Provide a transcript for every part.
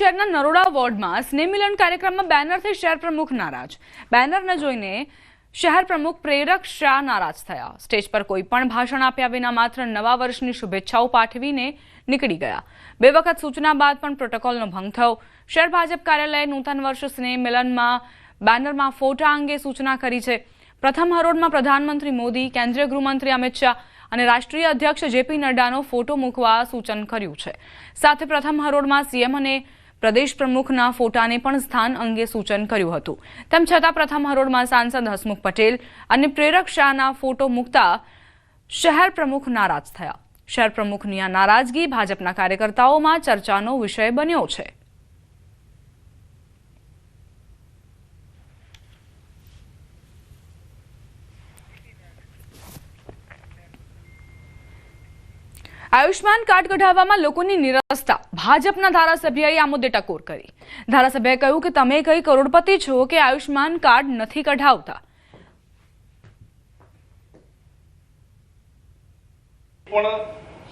શહેરના નરોડા વોર્ડમાં સ્નેહ મિલન કાર્યક્રમમાં બેનરથી શહેર પ્રમુખ નારાજ। બેનરને જોઈને શહેર પ્રમુખ પ્રેરક શાહ નારાજ થયા। સ્ટેજ પર કોઈ પણ ભાષણ આપ્યા વિના માત્ર નવા વર્ષની શુભેચ્છાઓ પાઠવીને નીકળી ગયા। બે વખત સૂચના બાદ પણ પ્રોટોકોલનો ભંગ થયો। શહેર ભાજપ કાર્યાલયે નૂતન વર્ષ સ્નેહ મિલનમાં બેનરમાં ફોટા અંગે સૂચના કરી છે। પ્રથમ હરોળમાં પ્રધાનમંત્રી મોદી, કેન્દ્રીય ગૃહમંત્રી અમિત શાહ અને રાષ્ટ્રીય અધ્યક્ષ જેપી નડ્ડાનો ફોટો મૂકવા સૂચન કર્યું છે। સાથે પ્રથમ હરોળમાં સીએમ અને પ્રદેશ પ્રમુખના ફોટાને પણ સ્થાન અંગે સૂચન કર્યું હતું। તેમ છતાં પ્રથમ હરોળમાં સાંસદ હસમુખ પટેલ અને પ્રેરક શાહના ફોટો મૂકતા શહેર પ્રમુખ નારાજ થયા। શહેર પ્રમુખની આ નારાજગી ભાજપના કાર્યકર્તાઓમાં ચર્ચાનો વિષય બન્યો છે। आयुष्मान कार्ड कढाववामां लोकोनी निरसता। भाजपना धारासभ्यए आ मुद्दे टकोर करी। धारासभ्यए कह्युं के तमे कई करोड़पति छो के आयुष्मान कार्ड नथी कढावता। पण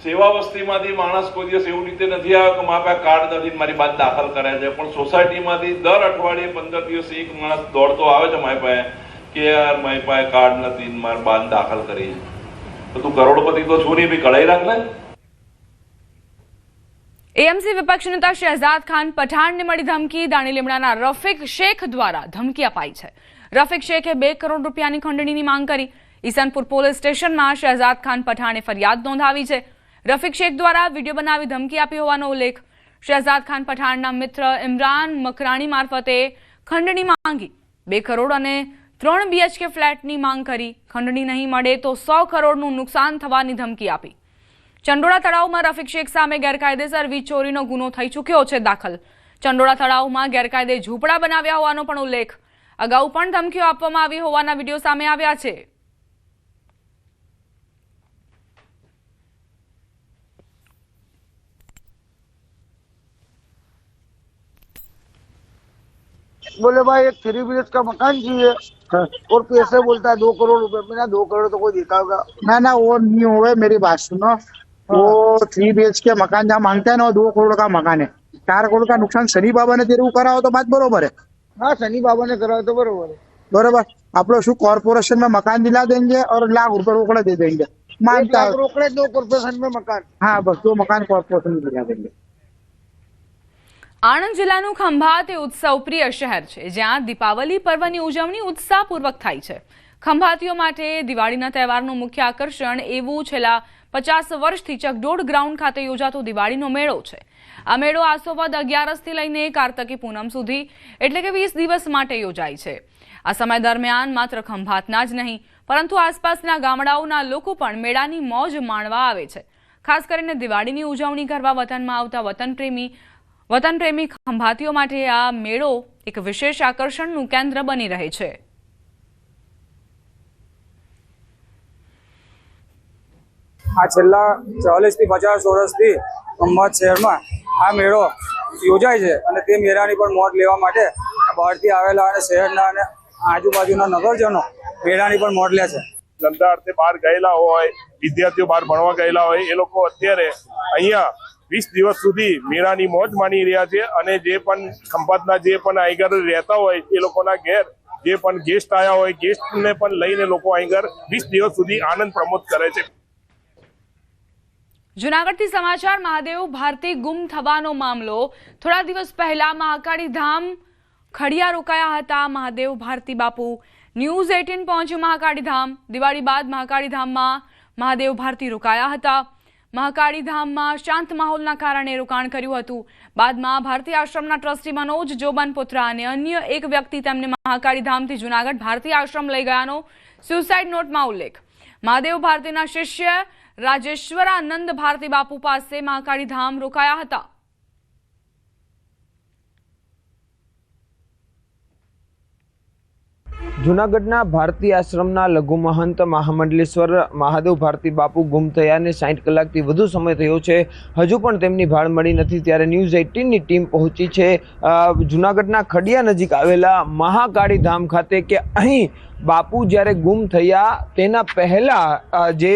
सेवा वस्तीमांथी माणस कोई दिवस एवी रीते नथी आव्यो के मारा पासे कार्ड नथी, मारी बात दाखल कराय छे। पण सोसायटीमांथी दर अठवाडिये 15 दिवस एक माणस दौड़तो आवे छे मारी पासे के यार मारी पासे कार्ड नथी, मारी बात दाखल करी छे। तो तू करोड़पति तो छो नहीं, भाई कढाई राख ने। एएमसी विपक्ष नेता शहजाद खान पठाण ने मળી ધમકી। દાણીલીમડાના રફીક શેખ દ્વારા ધમકી અપાઈ છે। રફીક શેખે 2 કરોડ રૂપિયાની ખંડણીની માંગ કરી। ઈસનપુર પોલીસ સ્ટેશનમાં શહેજાદ ખાન પઠાણે ફરિયાદ નોંધાવી છે। રફીક શેખ દ્વારા વિડીયો બનાવી ધમકી આપી હોવાનો ઉલ્લેખ। શહેજાદ ખાન પઠાણના મિત્ર ઇમરાન મકરાણી મારફતે ખંડણી માંગી। 2 કરોડ અને 3 BHK ફ્લેટની માંગ કરી। ખંડણી નહીં મળે તો 100 કરોડનું નુકસાન થવાની ધમકી આપી। ચંડોળા તળાવમાં રફીક શેખ સામે ગેરકાયદેસર વીજ ચોરીનો ગુનો થઈ ચૂક્યો છે દાખલ। ચંડોળા તળાવમાં ગેરકાયદે ઝૂંપડા બનાવ્યા હોવાનો પણ ઉલ્લેખ। અગાઉ પણ ધમકીઓ આપવામાં આવી હોવાના વિડીયો સામે આવ્યા છે। बोले भाई एक 3 BHK का मकान चाहिए और पैसे बोलता है 2 करोड़ रुपए। मैंने 2 करोड़ तो कोई देता होगा ना, वो नहीं होवे। मेरी बात सुनो, वो 3 BHK मकान जहाँ मांगता है ना, 2 करोड़ का मकान है। 4 करोड़ का नुकसान शनि बाबा ने तेरे को कराओ तो बात बरोबर है। हाँ, शनि बाबा ने कराओ तो बरोबर है। बरोबर। आप लोग शू कॉर्पोरेशन में मकान दिला देंगे और लाख रुपए रोकड़े दे देंगे। मानता है रोकड़े 2 कॉर्पोरेशन में मकान। हाँ, बस 2 मकान कॉर्पोरेशन में दिला देंगे। આણંદ જિલ્લાનું ખંભાત એ ઉત્સવપ્રિય શહેર છે, જ્યાં દીપાવલી પર્વની ઉજવણી ઉત્સાહપૂર્વક થાય છે। ખંભાતીઓ માટે દિવાળીના તહેવારનું મુખ્ય આકર્ષણ એવું છેલ્લા 50 વર્ષથી ચકડોળ ગ્રાઉન્ડ ખાતે યોજાતો દિવાળીનો મેળો છે। આ મેળો આસોવદ 11થી લઈને કાર્તકી પૂનમ સુધી એટલે કે 20 દિવસ માટે યોજાય છે। આ સમય દરમિયાન માત્ર ખંભાતના જ નહીં પરંતુ આસપાસના ગામડાઓના લોકો પણ મેળાની મોજ માણવા આવે છે। ખાસ કરીને દિવાળીની ઉજવણી કરવા વતનમાં આવતા વતનપ્રેમી ખંભાતીઓ માટે આ મેળો એક વિશેષ આકર્ષણનું કેન્દ્ર બની રહે છે। આ છેલ્લા 40 થી 50 વર્ષથી ખંભાત શહેરમાં આ મેળો યોજાય છે અને તે મેળાની પણ મોજ લેવા માટે બહારથી આવેલા અને શહેરના અને આજુબાજુના નગરજનો મેળાની પણ મોજ લે છે। ધંધા અર્થે બહાર ગયેલા હોય, વિદ્યાર્થીઓ બહાર ભણવા ગયેલા હોય, એ લોકો અત્યારે અહીંયા 20 દિવસ સુધી મેળાની મોજ માણી રહ્યા છે। અને જે પણ ખંભાતના જે પણ આગળ રહેતા હોય એ લોકોના ઘેર જે પણ ગેસ્ટ આવ્યા હોય, ગેસ્ટને પણ લઈને લોકો આગળ 20 દિવસ સુધી આનંદ પ્રમોદ કરે છે। જૂનાગઢથી સમાચાર। મહાદેવ ભારતી ગુમ થવાનો મામલો। થોડા દિવસ પહેલા મહાકાળી ધામ ખડિયા રોકાયા હતા મહાદેવ ભારતી બાપુ। ન્યૂઝ 18 પહોંચ્યું મહાકાળી ધામ। દિવાળી બાદ મહાકાળી ધામમાં મહાદેવ ભારતી રોકાયા હતા। મહાકાળી ધામમાં શાંત માહોલના કારણે રોકાણ કર્યું હતું। બાદમાં ભારતી આશ્રમના ટ્રસ્ટી મનોજ જોબનપુત્રા અને અન્ય એક વ્યક્તિ તેમને મહાકાળી ધામથી જૂનાગઢ ભારતી આશ્રમ લઈ ગયાનો સ્યુસાઇડ નોટમાં ઉલ્લેખ। મહાદેવ ભારતીના શિષ્ય રાજેશ્વરાનંદ ભારતી બાપુ પાસે મહાકાળી ધામ રોકાયા હતા। જૂનાગઢના ભારતી આશ્રમના લઘુ મહંત મહામંડલેશ્વર મહાદેવ ભારતી બાપુ ગુમ થયાને 60 કલાકથી વધુ સમય થયો છે। હજુ પણ તેમની ભાળ મળી નથી। ત્યારે ન્યૂઝ 18ની ટીમ પહોંચી છે જૂનાગઢના ખડિયા નજીક આવેલા મહાકાળી ધામ ખાતે કે અહીં બાપુ જ્યારે ગુમ થયા તેના પહેલા જે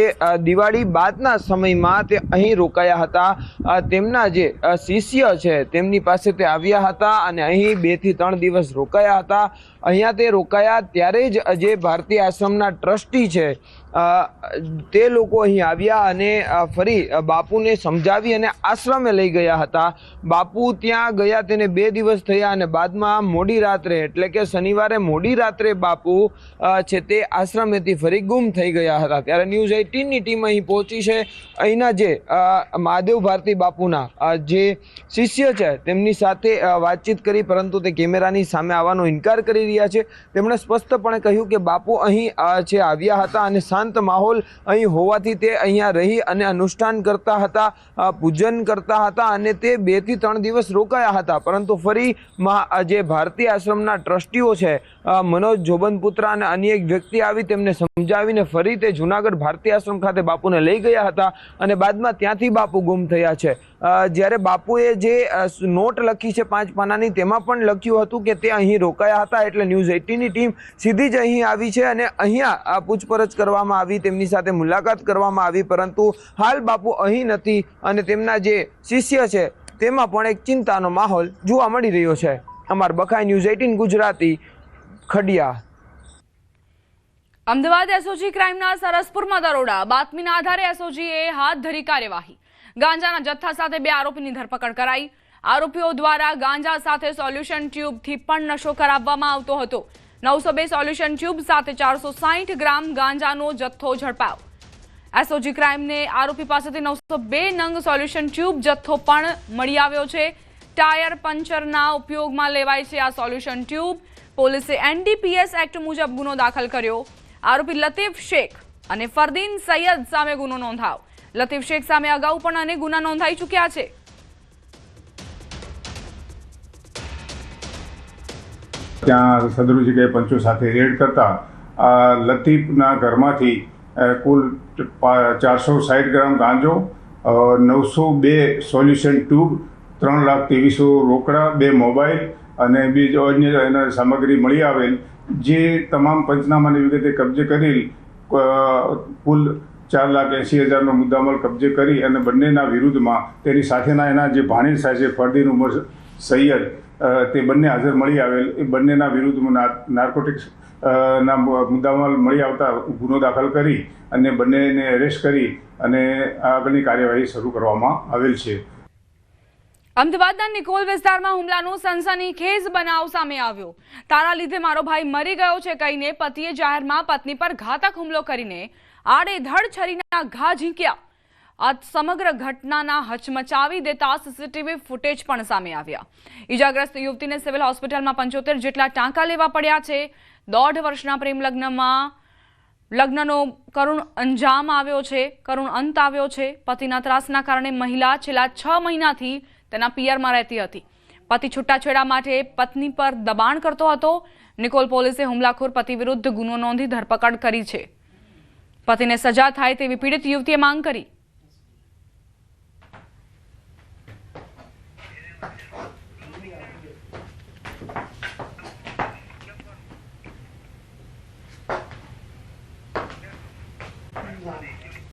દિવાળી બાદના સમયમાં તે અહીં રોકાયા હતા। તેમના જે શિષ્ય છે તેમની પાસે તે આવ્યા હતા અને અહીં 2 થી 3 દિવસ રોકાયા હતા। અહીંયા તે રોકાયા ત્યારે જ જે ભારતીય આશ્રમના ટ્રસ્ટી છે તે લોકો અહીં આવ્યા અને ફરી બાપુને સમજાવી અને આશ્રમે લઈ ગયા હતા। બાપુ ત્યાં ગયા તેને 2 દિવસ થયા અને બાદમાં મોડી રાત્રે એટલે કે શનિવારે મોડી રાત્રે બાપુ છે તે આશ્રમેથી ફરી ગુમ થઈ ગયા હતા। ત્યારે ન્યૂઝ 18ની ટીમ અહીં પહોંચી છે। અહીંના જે મહાદેવ ભારતી બાપુના જે શિષ્ય છે તેમની સાથે વાતચીત કરી, પરંતુ તે કેમેરાની સામે આવવાનો ઇનકાર કરી રહ્યા છે। તેમણે સ્પષ્ટપણે કહ્યું કે બાપુ અહીં છે આવ્યા હતા અને શાંત માહોલ અહીં હોવાથી તે અહીંયા રહી અને અનુષ્ઠાન કરતા હતા, પૂજન કરતા હતા અને તે 2 થી 3 દિવસ રોકાયા હતા। પરંતુ ફરી જે ભારતીય આશ્રમના ટ્રસ્ટીઓ છે મનોજ જોબનપુત્રા અને અન્ય એક વ્યક્તિ આવી તેમને સમજાવીને ફરી તે જૂનાગઢ ભારતીય આશ્રમ ખાતે બાપુને લઈ ગયા હતા અને બાદમાં ત્યાંથી બાપુ ગુમ થયા છે। જ્યારે બાપુએ જે નોટ લખી છે 5 પાનાની તેમાં પણ લખ્યું હતું કે તે અહીં રોકાયા હતા। એટલે ન્યૂઝ 18ની ટીમ સીધી જ અહીં આવી છે અને અહીંયા પૂછપરછ કરવામાં આવી, તેમની સાથે મુલાકાત કરવામાં આવી, પરંતુ હાલ બાપુ અહીં નથી અને તેમના જે શિષ્ય છે તેમાં પણ એક ચિંતાનો માહોલ જોવા મળી રહ્યો છે। અમાર બખાઈ ન્યૂઝ 18 ગુજરાતી ખડિયા। અમદાવાદ એસઓજી ક્રાઇમના સરસપુરમાં દરોડા, બાતમીના આધારે એસઓજીએ હાથ ધરી કાર્યવાહી। ગાંજાના જથ્થા સાથે 2 આરોપીની ધરપકડ કરાઈ। આરોપીઓ દ્વારા ગાંજા સાથે સોલ્યુશન ટ્યુબથી પણ નશો કરાવવામાં આવતો હતો। 902 સોલ્યુશન ટ્યુબ સાથે 460 ગ્રામ ગાંજાનો જથ્થો ઝડપાયો। એસઓજી ક્રાઇમને આરોપી પાસેથી 902 નંગ સોલ્યુશન ટ્યુબ જથ્થો પણ મળી આવ્યો છે। ટાયર પંચરના ઉપયોગમાં લેવાય છે આ સોલ્યુશન ટ્યુબ। પોલીસે એનડીપીએસ એક્ટ મુજબ ગુનો દાખલ કર્યો। આરોપી લતીફ શેખ અને ફરદીન સૈયદ સામે ગુનો નોંધાયો। લતીફ શેખ સામે અગાઉ પણ અનેક ગુના નોંધાઈ ચૂક્યા છે। ત્યાં સદરુ જગ્યાએ પંચો સાથે રેડ કરતા લતીફના ઘરમાંથી કુલ 460 ગ્રામ ગાંજો, 902 સોલ્યુશન ટ્યુબ, 3,23,000 રોકડા, 2 મોબાઈલ અને બીજો અન્ય એના સામગ્રી મળી આવેલ, જે તમામ પંચનામાની વિગતે કબજે કરેલ કુલ 4,80,000નો મુદ્દામાલ કબજે કરી અને બંનેના વિરુદ્ધમાં તેની સાથેના એના જે ભાણેજ થાય છે ફરદીન ઉમર સૈયદ, તે બંને હાજર મળી આવેલ, એ બંનેના વિરુદ્ધમાં નાર્કોટિક્સ ના મુદ્દામાલ મળી આવતા ગુનો દાખલ કરી અને બંનેને એરેસ્ટ કરી અને આગળની કાર્યવાહી શરૂ કરવામાં આવેલ છે। અમદાવાદના નિકોલ વિસ્તારમાં હુમલાનો સનસનીખેજ બનાવ સામે આવ્યો। તારા લીધે મારો ભાઈ મરી ગયો છે કહીને પતિએ જાહેરમાં પત્ની પર ઘાતક હુમલો કરીને આડેધડ છરીના ઘા ઝીંક્યા। આ સમગ્ર ઘટનાના હચમચાવી દેતા સીસીટીવી ફૂટેજ પણ સામે આવ્યા। ઈજાગ્રસ્ત યુવતીને સિવિલ હોસ્પિટલમાં 75 જેટલા ટાંકા લેવા પડ્યા છે। 1.5 વર્ષના પ્રેમ લગ્નનો કરુણ અંજામ આવ્યો છે, કરુણ અંત આવ્યો છે। પતિના ત્રાસના કારણે મહિલા છેલ્લા 6 મહિનાથી તેના પિયરમાં રહેતી હતી। પતિ છૂટાછેડા માટે પત્ની પર દબાણ કરતો હતો। નિકોલ પોલીસે હુમલાખોર પતિ વિરુદ્ધ ગુનો નોંધી ધરપકડ કરી છે। પતિને સજા થાય તેવી પીડિત યુવતીએ માંગ કરી।